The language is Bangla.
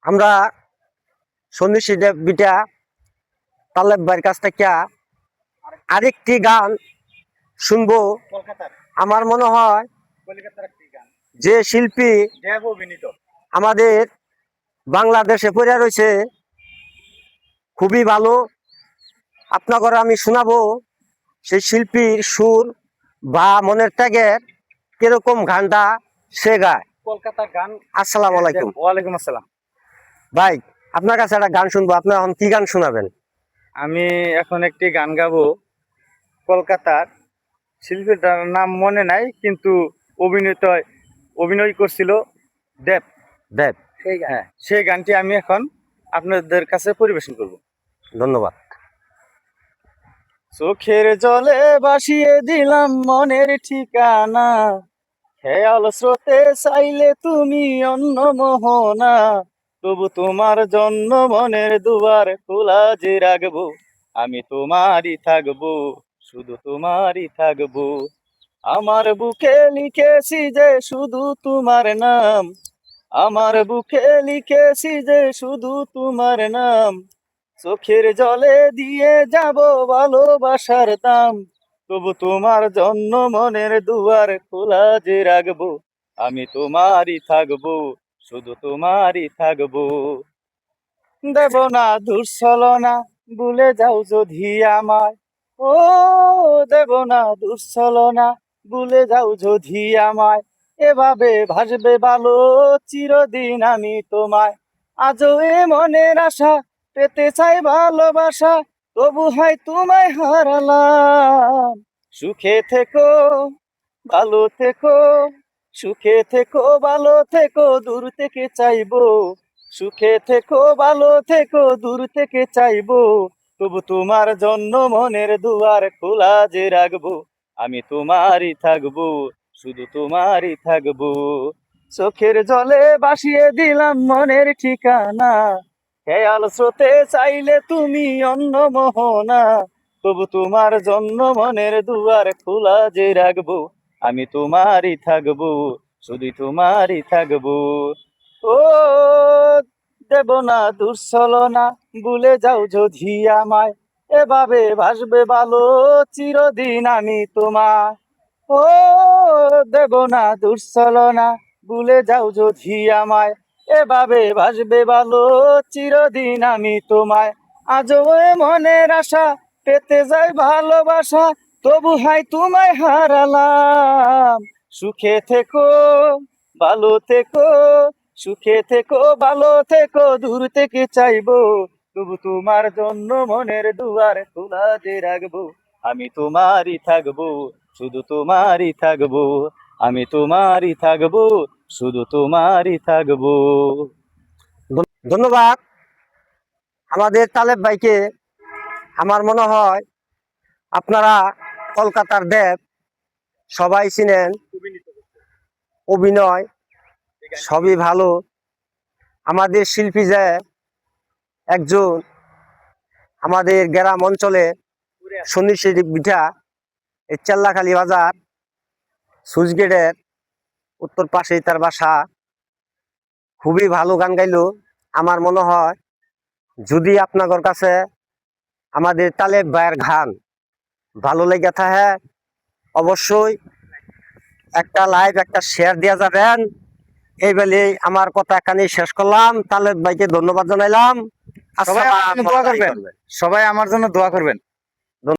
আমরা সন্ন্যাসী বিটা তালেব ভাইয়ের কাছ থেকে আরেকটি গান শুনবো। আমার মনে হয় যে শিল্পী আমাদের বাংলাদেশে পড়ে রয়েছে খুবই ভালো, আপনাকে আমি শোনাবো সেই শিল্পীর সুর বা মনের ত্যাগের কিরকম গানটা সে গায়। কলকাতার গান। আসসালামু আলাইকুম। ওয়ালাইকুম আসসালাম। ভাই, আপনার কাছে একটা গান শুনবো, আপনি এখন কি গান শোনাবেন? আমি এখন একটি গান গাবো। কলকাতার শিল্পীটার নাম মনে নাই, কিন্তু অভিনয় করছিল দেব। দেব, হ্যাঁ, সেই গানটি আমি এখন আপনাদের কাছে পরিবেশন করব। ধন্যবাদ। চোখের জলে ভাসিয়ে দিলাম মনের ঠিকানা, খেয়াল স্রোতে চাইলে তুমি অন্য মোহনা, তবু তোমার জন্য মনের দুয়ার খোলা যে রাখবো, আমি তোমারই থাকবো, শুধু তোমারই থাকবো। আমার বুকে লিখেছি যে শুধু তোমার নাম, আমার বুকে লিখেছি যে শুধু তোমার নাম, চোখের জলে দিয়ে যাব ভালোবাসার দাম, তবু তোমার জন্য মনের দুয়ার খোলা যে রাখবো, আমি তোমারই থাকবো, শুধু তোমারই থাকবো। দেব না দুঃছলনা, ভুলে যাও যদি আমায়, ও দেব না দুঃছলনা, ভুলে যাও যদি আমায়, এভাবে ভাসবে ভালো চিরদিন আমি তোমায়। আজও এ মনের আশা, পেতে চাই ভালোবাসা, তবু হয় তোমায় হারালাম। সুখে থেকো, ভালো থেকো, সুখে থেকো, ভালো থেকো, দূর থেকে চাইবো, সুখে থেকো, ভালো থেকো, দূর থেকে চাইবো, তবু তোমার জন্য মনের দুয়ার খোলা যে রাখবো, আমি তোমারই থাকবো, শুধু তোমারই থাকবো। চোখের জলে ভাসিয়ে দিলাম মনের ঠিকানা, খেয়াল স্রোতে চাইলে তুমি অন্য মোহনা, তবু তোমার জন্য মনের দুয়ার খোলা যে রাখবো, আমি তোমারই থাকবো, শুধু তোমারই থাকবো। ও দেব না দুঃছলনা, ভুলে যাও যদি আমায়, এভাবে ভাসবে ভালো চিরদিন আমি তোমায়। ও দেব না দুঃছলনা, ভুলে যাও যদি আমায়, এভাবে ভাসবে ভালো চিরদিন আমি তোমায়। আজও এ মনের আশা, পেতে যাই ভালোবাসা, তবু হাই তোমায় হারালাম। সুখে থেকো, ভালো থেকো, সুখে থেকো, ভালো থেকো, দূর থেকে চাইবো, তবু তোমার জন্য মনের দুয়ার খোলা যে রাখবো, আমি তোমারই থাকবো, শুধু তোমারই থাকবো, আমি তোমারই থাকবো, শুধু তোমারই থাকবো। ধন্যবাদ আমাদের তালেব ভাইকে। আমার মনে হয় আপনারা কলকাতার দেব সবাই চিনেন, অভিনয় সবই ভালো। আমাদের শিল্পী যে একজন আমাদের গ্রাম অঞ্চলে সন্ন্যাসী বিঠা এই চেল্লাখালী বাজার সুইচ গেটের উত্তর পাশেই তার বাসা, খুবই ভালো গান গাইলো। আমার মনে হয় যদি আপনাদের কাছে আমাদের তালেব ভাইয়ের গান ভালো লেগে থাকে, অবশ্যই একটা লাইক একটা শেয়ার দেওয়া যাবেন। এই বলে আমার কথা এখানে শেষ করলাম। তালেব ভাইকে ধন্যবাদ জানাইলাম। সবাই আমার জন্য দোয়া করবেন, সবাই আমার জন্য দোয়া করবেন।